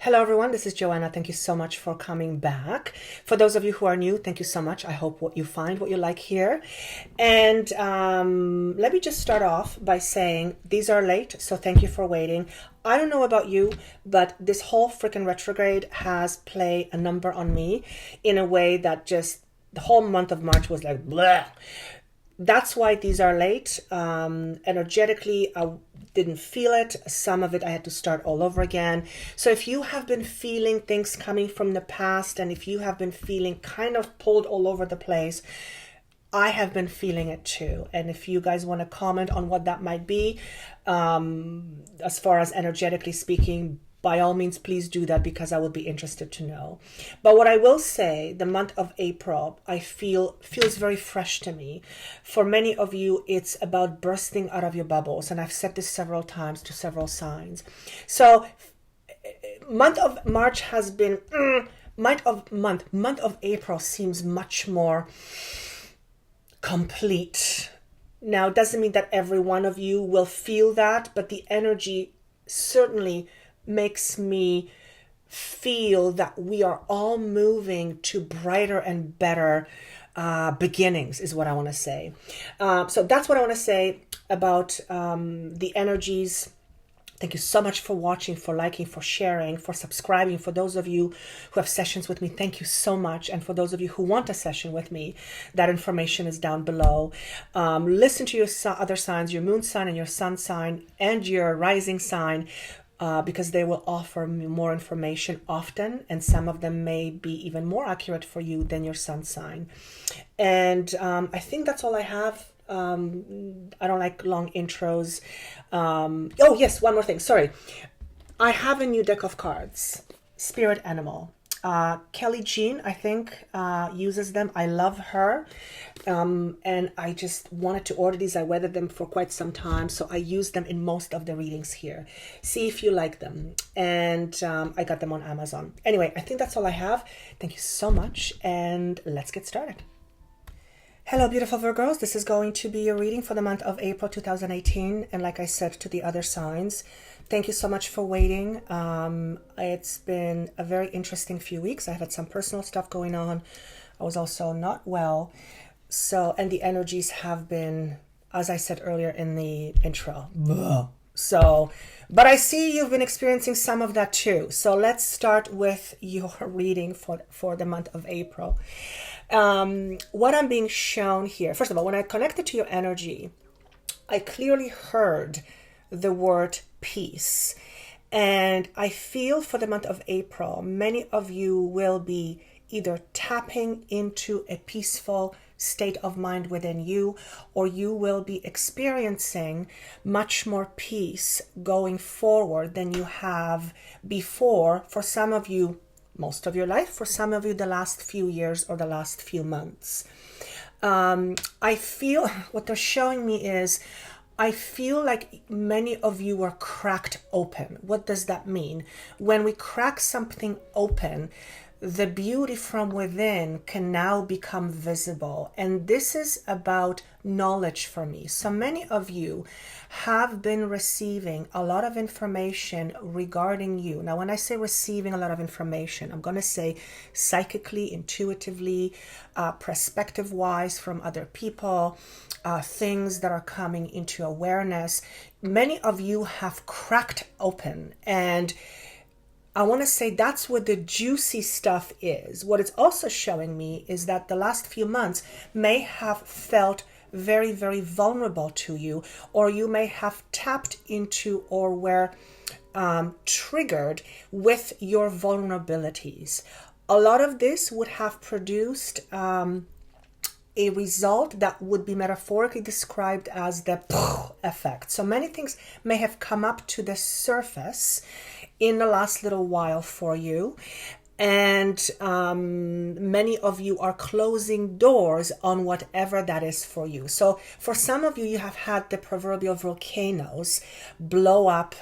Hello everyone, this is Joanna. Thank you so much for coming back. For those of you who are new, thank you so much. I hope what you find what you like here. And let me just start off by saying these are late, so thank you for waiting. I don't know about you, but this whole freaking retrograde has played a number on me in a way that just the whole month of March was like blah. That's why these are late. Energetically, I didn't feel it. Some of it I had to start all over again. So if you have been feeling things coming from the past, and if you have been feeling kind of pulled all over the place, I have been feeling it too. And if you guys want to comment on what that might be, as far as energetically speaking, by all means, please do that, because I would be interested to know. But what I will say, the month of April, I feel feels very fresh to me. For many of you, it's about bursting out of your bubbles. And I've said this several times to several signs. So month of March has been, month of April seems much more complete. Now, it doesn't mean that every one of you will feel that, but the energy certainly makes me feel that we are all moving to brighter and better beginnings, is what I want to say. So that's what I want to say about the energies. Thank you so much for watching, for liking, for sharing, for subscribing. For those of you who have sessions with me, thank you so much. And for those of you who want a session with me, that information is down below. Listen to your other signs, your moon sign and your sun sign and your rising sign, because they will offer more information often, and some of them may be even more accurate for you than your sun sign. And I think that's all I have. I don't like long intros. Oh yes, one more thing, sorry. I have a new deck of cards, Spirit Animal. Kelly Jean, I think, uses them. I love her. And I just wanted to order these. I weathered them for quite some time, so I use them in most of the readings here. See if you like them. And I got them on Amazon. Anyway, I think that's all I have. Thank you so much, and let's get started. Hello, beautiful Virgos. This is going to be a reading for the month of April 2018. And like I said to the other signs, thank you so much for waiting. It's been a very interesting few weeks. I've had some personal stuff going on. I was also not well. So, and the energies have been, as I said earlier in the intro, so, but I see you've been experiencing some of that too. So let's start with your reading for the month of April. What I'm being shown here, first of all, when I connected to your energy, I clearly heard the word peace. And I feel for the month of April, many of you will be either tapping into a peaceful state of mind within you, or you will be experiencing much more peace going forward than you have before. For some of you, most of your life. For some of you, the last few years or the last few months. I feel what they're showing me is, I feel like many of you are cracked open. What does that mean? When we crack something open, the beauty from within can now become visible. And this is about knowledge for me. So many of you have been receiving a lot of information regarding you. Now, when I say receiving a lot of information, I'm going to say psychically, intuitively, perspective-wise from other people, things that are coming into awareness. Many of you have cracked open, and I want to say that's where the juicy stuff is. What it's also showing me is that the last few months may have felt very, very vulnerable to you, or you may have tapped into or were triggered with your vulnerabilities. A lot of this would have produced a result that would be metaphorically described as the effect. So many things may have come up to the surface in the last little while for you. And many of you are closing doors on whatever that is for you. So for some of you, you have had the proverbial volcanoes blow up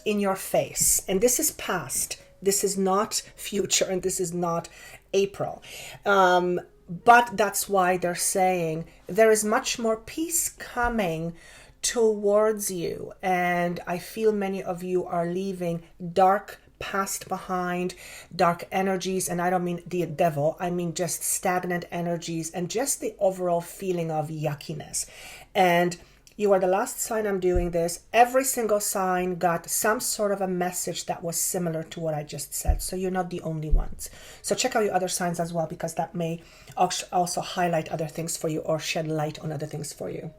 in your face. And this is past. This is not future, and this is not April. But that's why they're saying there is much more peace coming towards you. And I feel many of you are leaving dark past behind, dark energies, and I don't mean the devil, I mean just stagnant energies and just the overall feeling of yuckiness. And you are the last sign I'm doing this. Every single sign got some sort of a message that was similar to what I just said. So you're not the only ones. So check out your other signs as well, because that may also highlight other things for you or shed light on other things for you.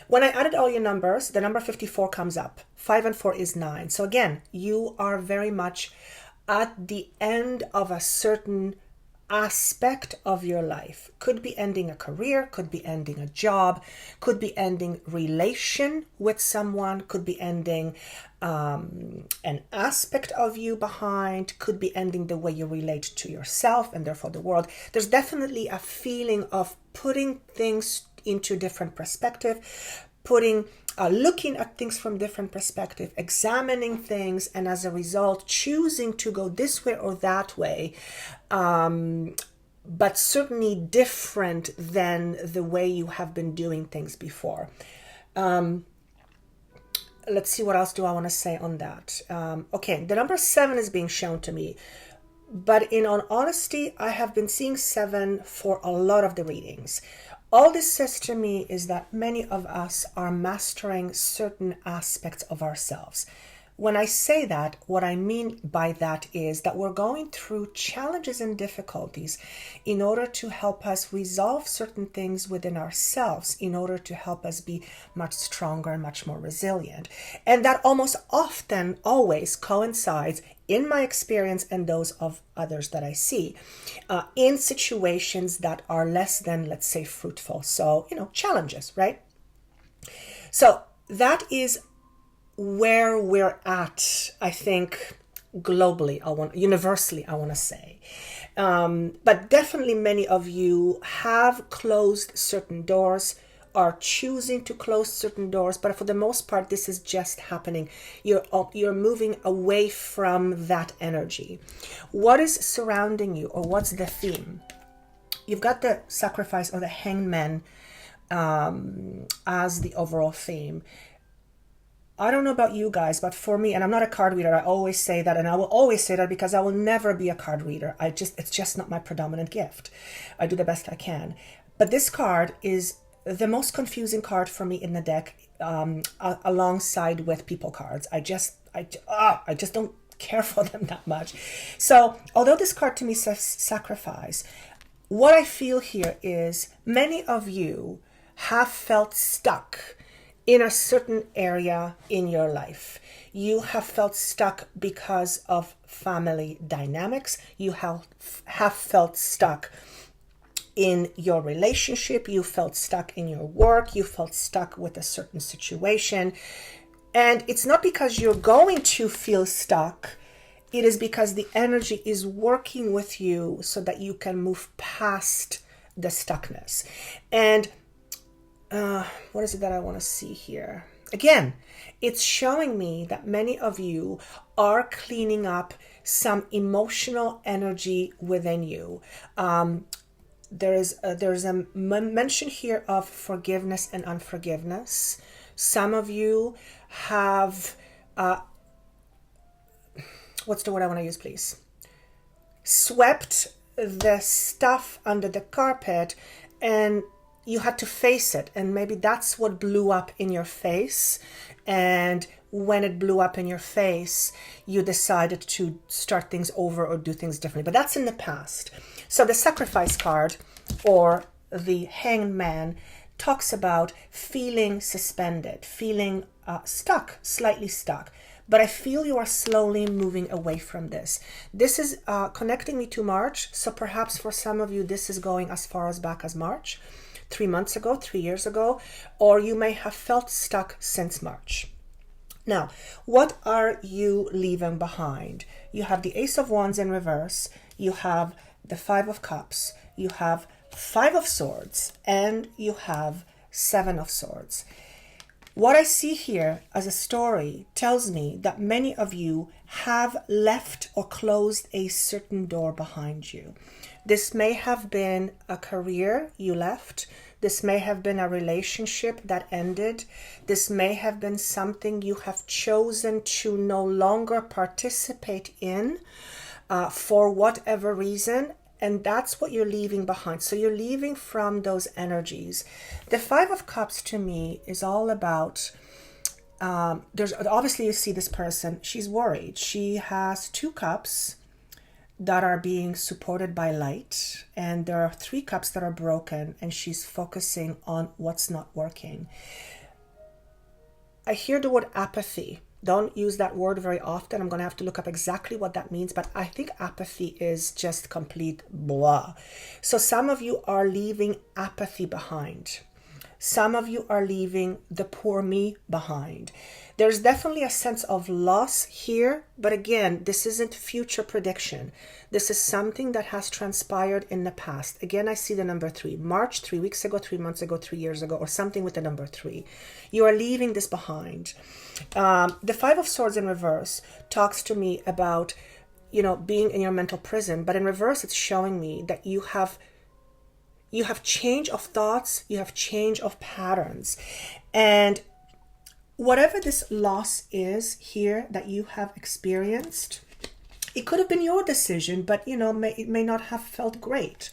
When I added all your numbers, the number 54 comes up. 5 and 4 is 9. So again, you are very much at the end of a certain aspect of your life. Could be ending a career, could be ending a job, could be ending relation with someone, could be ending an aspect of you behind, could be ending the way you relate to yourself and therefore the world. There's definitely a feeling of putting things into different perspective, looking at things from different perspective, examining things, and as a result choosing to go this way or that way, but certainly different than the way you have been doing things before. Let's see, what else do I want to say on that? Okay, the number 7 is being shown to me, but in all honesty, I have been seeing 7 for a lot of the readings. All this says to me is that many of us are mastering certain aspects of ourselves. When I say that, what I mean by that is that we're going through challenges and difficulties in order to help us resolve certain things within ourselves, in order to help us be much stronger and much more resilient. And that almost often, always coincides, in my experience and those of others that I see, in situations that are less than, let's say, fruitful. So, challenges, right? So that is where we're at, I think, globally, universally, I want to say. But definitely many of you have closed certain doors, are choosing to close certain doors, but for the most part, this is just happening. You're moving away from that energy. What is surrounding you, or what's the theme? You've got the sacrifice or the hangman as the overall theme. I don't know about you guys, but for me, and I'm not a card reader, I always say that, and I will always say that because I will never be a card reader. It's just not my predominant gift. I do the best I can. But this card is the most confusing card for me in the deck, alongside with people cards. I just don't care for them that much. So although this card to me says sacrifice, what I feel here is many of you have felt stuck in a certain area in your life. You have felt stuck because of family dynamics. You have felt stuck in your relationship. You felt stuck in your work. You felt stuck with a certain situation. And it's not because you're going to feel stuck. It is because the energy is working with you so that you can move past the stuckness. And what is it that I want to see here? Again, it's showing me that many of you are cleaning up some emotional energy within you. There's a mention here of forgiveness and unforgiveness. Some of you have, what's the word I want to use, please? Swept the stuff under the carpet, and you had to face it, and maybe that's what blew up in your face. And when it blew up in your face, you decided to start things over or do things differently. But that's in the past. So the sacrifice card, or the hanged man, talks about feeling suspended, feeling stuck, slightly stuck. But I feel you are slowly moving away from this. This is connecting me to March. So perhaps for some of you, this is going as far as back as March. 3 months ago, 3 years ago, or you may have felt stuck since March. Now, what are you leaving behind? You have the Ace of Wands in reverse, you have the 5 of Cups, you have 5 of Swords, and you have 7 of Swords. What I see here as a story tells me that many of you have left or closed a certain door behind you. This may have been a career you left. This may have been a relationship that ended. This may have been something you have chosen to no longer participate in for whatever reason. And that's what you're leaving behind. So you're leaving from those energies. The Five of Cups to me is all about, there's obviously you see this person, she's worried. She has 2 cups that are being supported by light, and there are 3 cups that are broken, and she's focusing on what's not working. I hear the word apathy. Don't use that word very often. I'm going to have to look up exactly what that means, but I think apathy is just complete blah. So some of you are leaving apathy behind. Some of you are leaving the poor me behind. There's definitely a sense of loss here, but again, this isn't future prediction. This is something that has transpired in the past. Again, I see the number 3. March, 3 weeks ago, 3 months ago, 3 years ago, or something with the number 3. You are leaving this behind. The 5 of Swords in reverse talks to me about, being in your mental prison, but in reverse, it's showing me that you have change of thoughts, you have change of patterns. And whatever this loss is here that you have experienced, it could have been your decision, but it may not have felt great.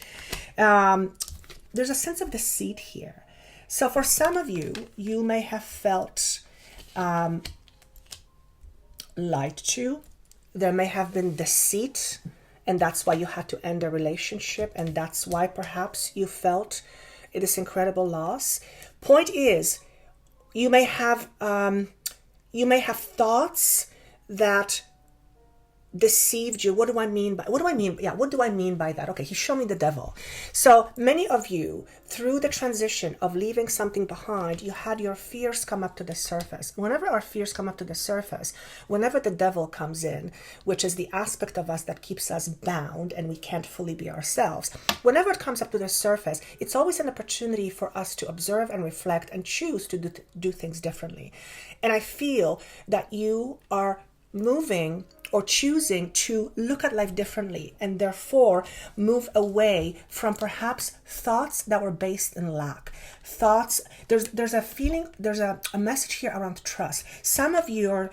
There's a sense of deceit here. So for some of you, you may have felt lied to. There may have been deceit, and that's why you had to end a relationship, and that's why perhaps you felt this incredible loss. Point is, you may have thoughts that deceived you. What do I mean by that? Okay, he showed me the devil. So many of you, through the transition of leaving something behind, you had your fears come up to the surface. Whenever our fears come up to the surface, whenever the devil comes in, which is the aspect of us that keeps us bound and we can't fully be ourselves, whenever it comes up to the surface, it's always an opportunity for us to observe and reflect and choose to do things differently. And I feel that you are moving or choosing to look at life differently, and therefore move away from perhaps thoughts that were based in lack. There's a feeling, there's a message here around trust. Some of you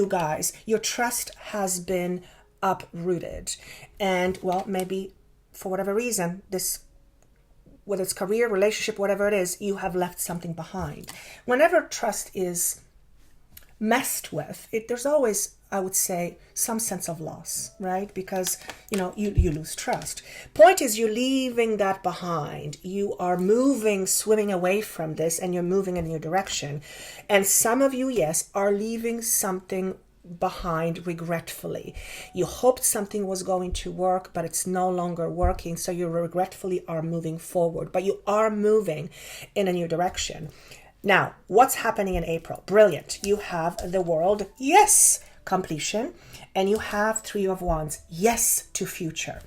guys, your trust has been uprooted, and maybe for whatever reason, whether it's career, relationship, whatever it is, you have left something behind. Whenever trust is messed with, there's always, I would say, some sense of loss, right? Because, you lose trust. Point is, you're leaving that behind. You are swimming away from this, and you're moving in a new direction. And some of you, yes, are leaving something behind regretfully. You hoped something was going to work, but it's no longer working. So you regretfully are moving forward, but you are moving in a new direction. Now, what's happening in April? Brilliant. You have the World, yes, completion, and you have 3 of Wands, yes, to future.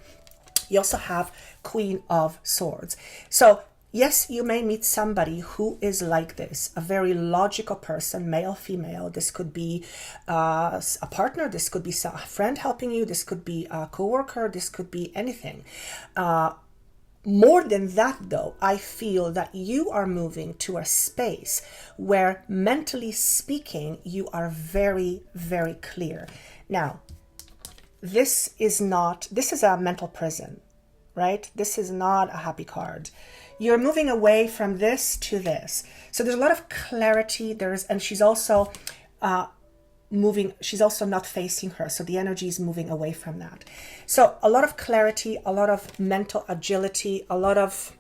You also have Queen of Swords. So, yes, you may meet somebody who is like this, a very logical person, male, female. This could be a partner. This could be a friend helping you. This could be a coworker. This could be anything. More than that, though, I feel that you are moving to a space where, mentally speaking, you are very, very clear. Now, this is a mental prison, right? This is not a happy card. You're moving away from this to this. So there's a lot of clarity. And she's also she's also not facing her, so the energy is moving away from that. So a lot of clarity, a lot of mental agility, a lot of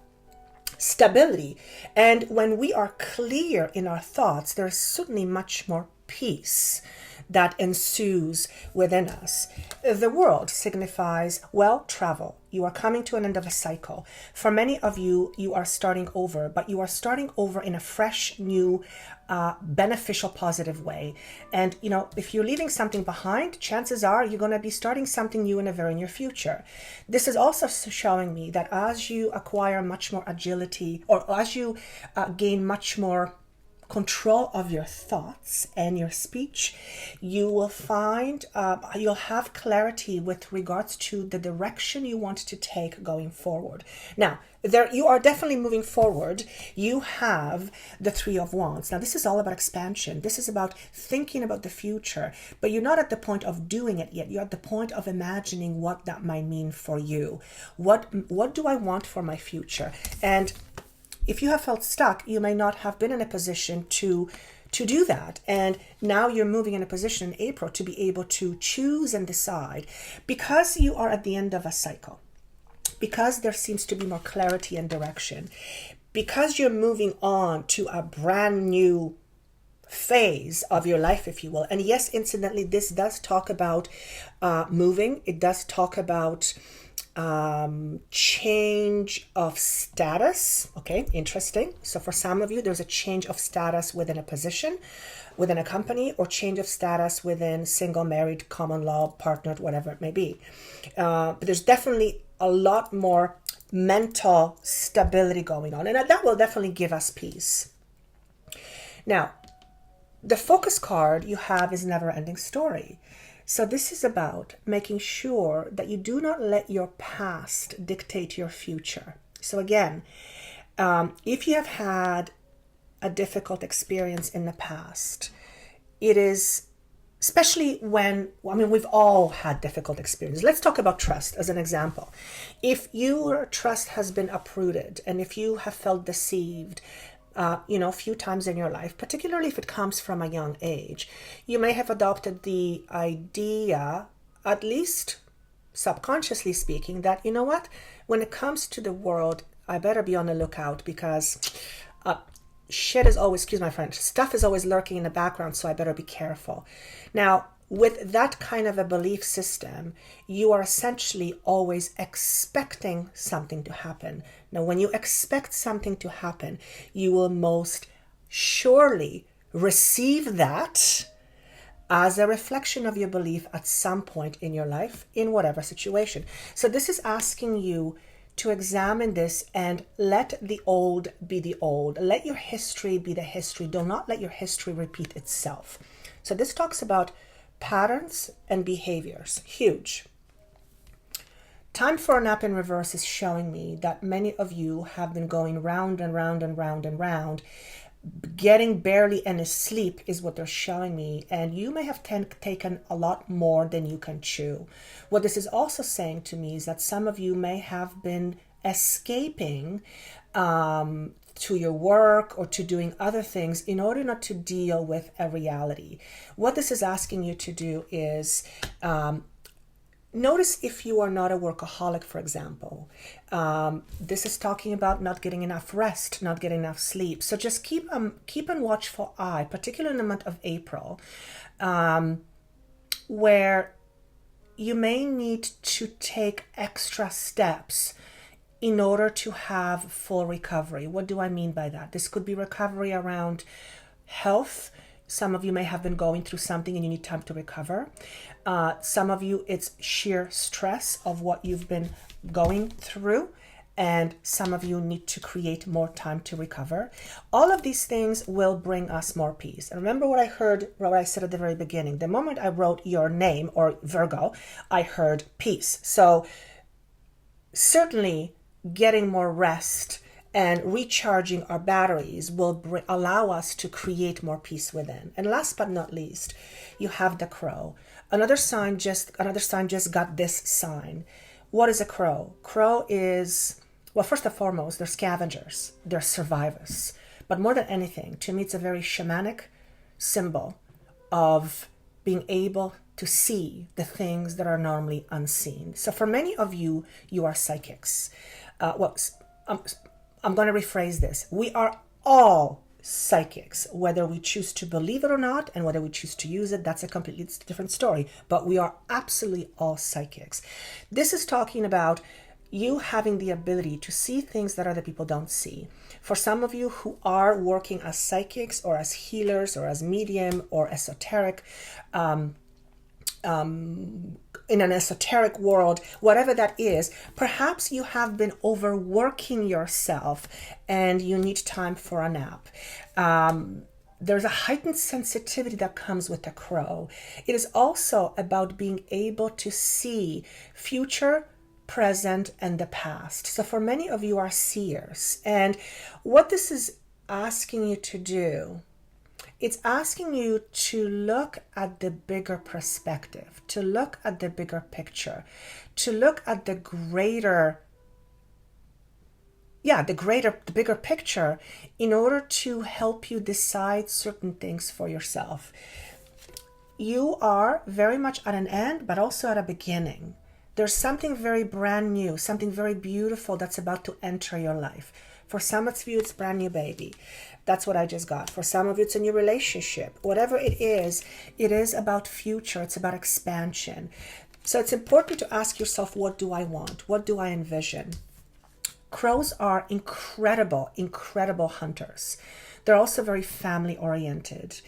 stability. And when we are clear in our thoughts, there's certainly much more peace that ensues within us. The World signifies, travel. You are coming to an end of a cycle. For many of you, you are starting over, but you are starting over in a fresh, new, beneficial, positive way. And, if you're leaving something behind, chances are you're going to be starting something new in the very near future. This is also showing me that as you acquire much more agility, or as you gain much more control of your thoughts and your speech. You will find you'll have clarity with regards to the direction you want to take going forward. Now, there you are definitely moving forward. You have the Three of Wands. Now, this is all about expansion. This is about thinking about the future, but you're not at the point of doing it yet. You're at the point of imagining what that might mean for you. What do I want for my future? And if you have felt stuck, you may not have been in a position to do that. And now you're moving in a position in April to be able to choose and decide, because you are at the end of a cycle, because there seems to be more clarity and direction, because you're moving on to a brand new phase of your life, if you will. And yes, incidentally, this does talk about moving. It does talk about change of status. Okay, interesting. So for some of you, there's a change of status within a position, within a company, or change of status within single, married, common law, partnered, whatever it may be. But there's definitely a lot more mental stability going on, and that will definitely give us peace. Now, the focus card you have is never ending story. So this is about making sure that you do not let your past dictate your future. So again, if you have had a difficult experience in the past, it is, especially when, we've all had difficult experiences. Let's talk about trust as an example. If your trust has been uprooted, and if you have felt deceived, a few times in your life, particularly if it comes from a young age, you may have adopted the idea, at least subconsciously speaking, that, you know what, when it comes to the world, I better be on the lookout, because shit is always, excuse my French, stuff is always lurking in the background, so I better be careful. Now, with that kind of a belief system, you are essentially always expecting something to happen. Now, when you expect something to happen, you will most surely receive that as a reflection of your belief at some point in your life, in whatever situation. So this is asking you to examine this and let the old be the old. Let your history be the history. Do not let your history repeat itself. So this talks about patterns and behaviors. Huge. Time for a nap in reverse is showing me that many of you have been going round and round and round and round. Getting barely any sleep is what they're showing me, and you may have taken a lot more than you can chew. What this is also saying to me is that some of you may have been escaping to your work or to doing other things in order not to deal with a reality. What this is asking you to do is notice if you are not a workaholic, for example. This is talking about not getting enough rest, not getting enough sleep. So just keep an watchful eye, particularly in the month of April, where you may need to take extra steps in order to have full recovery. What do I mean by that? This could be recovery around health. Some of you may have been going through something and you need time to recover. Some of you, it's sheer stress of what you've been going through. And some of you need to create more time to recover. All of these things will bring us more peace. And remember what I said at the very beginning. The moment I wrote your name, or Virgo, I heard peace. So certainly getting more rest and recharging our batteries will allow us to create more peace within. And last but not least, you have the crow. Another sign just got this sign. What is a crow? Crow is, well, first and foremost, they're scavengers. They're survivors. But more than anything, to me, it's a very shamanic symbol of being able to see the things that are normally unseen. So for many of you, you are psychics. I'm going to rephrase this. We are all psychics, whether we choose to believe it or not, and whether we choose to use it, that's a completely different story. But we are absolutely all psychics. This is talking about you having the ability to see things that other people don't see. For some of you who are working as psychics or as healers or as medium or esoteric, in an esoteric world, whatever that is, perhaps you have been overworking yourself and you need time for a nap. there's a heightened sensitivity that comes with the crow. It is also about being able to see future, present, and the past. So for many of you are seers. And what this is asking you to do, it's asking you to look at the bigger perspective, to look at the bigger picture, to look at the bigger picture in order to help you decide certain things for yourself. You are very much at an end, but also at a beginning. There's something very brand new, something very beautiful that's about to enter your life. For some of you, it's brand new baby. That's what I just got. For some of you, it's a new relationship. Whatever it is about future. It's about expansion. So it's important to ask yourself, what do I want? What do I envision? Crows are incredible, incredible hunters. They're also very family oriented.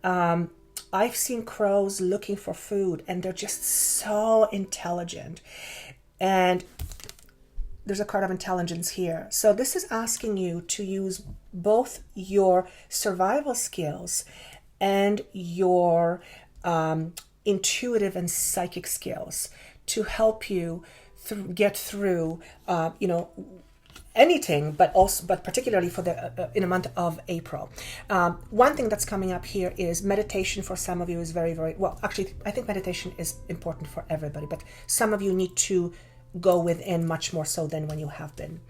I've seen crows looking for food, and they're just so intelligent. And there's a card of intelligence here. So this is asking you to use both your survival skills and your intuitive and psychic skills to help you get through, anything, but particularly for the in a month of April. One thing that's coming up here is meditation. For some of you is very, very well. Actually, I think meditation is important for everybody, but some of you need to go within much more so than when you have been.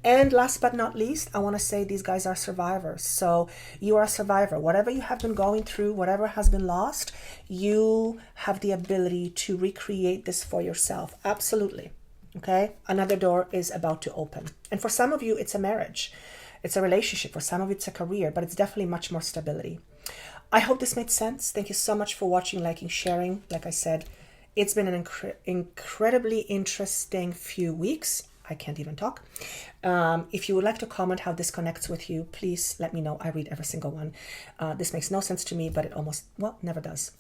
And last but not least, I want to say these guys are survivors. So you are a survivor. Whatever you have been going through, whatever has been lost, you have the ability to recreate this for yourself. Absolutely. Okay? Another door is about to open. And for some of you, it's a marriage. It's a relationship. For some of you, it's a career, but it's definitely much more stability. I hope this made sense. Thank you so much for watching, liking, sharing. Like I said, it's been an incredibly interesting few weeks. I can't even talk. If you would like to comment how this connects with you, please let me know. I read every single one. This makes no sense to me, but it never does.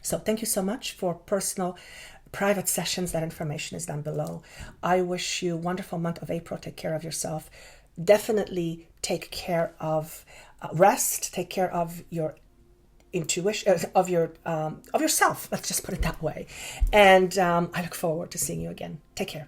So thank you so much for personal, private sessions. That information is down below. I wish you a wonderful month of April. Take care of yourself. Definitely take care of rest. Take care of your intuition, of yourself. Let's just put it that way. And I look forward to seeing you again. Take care.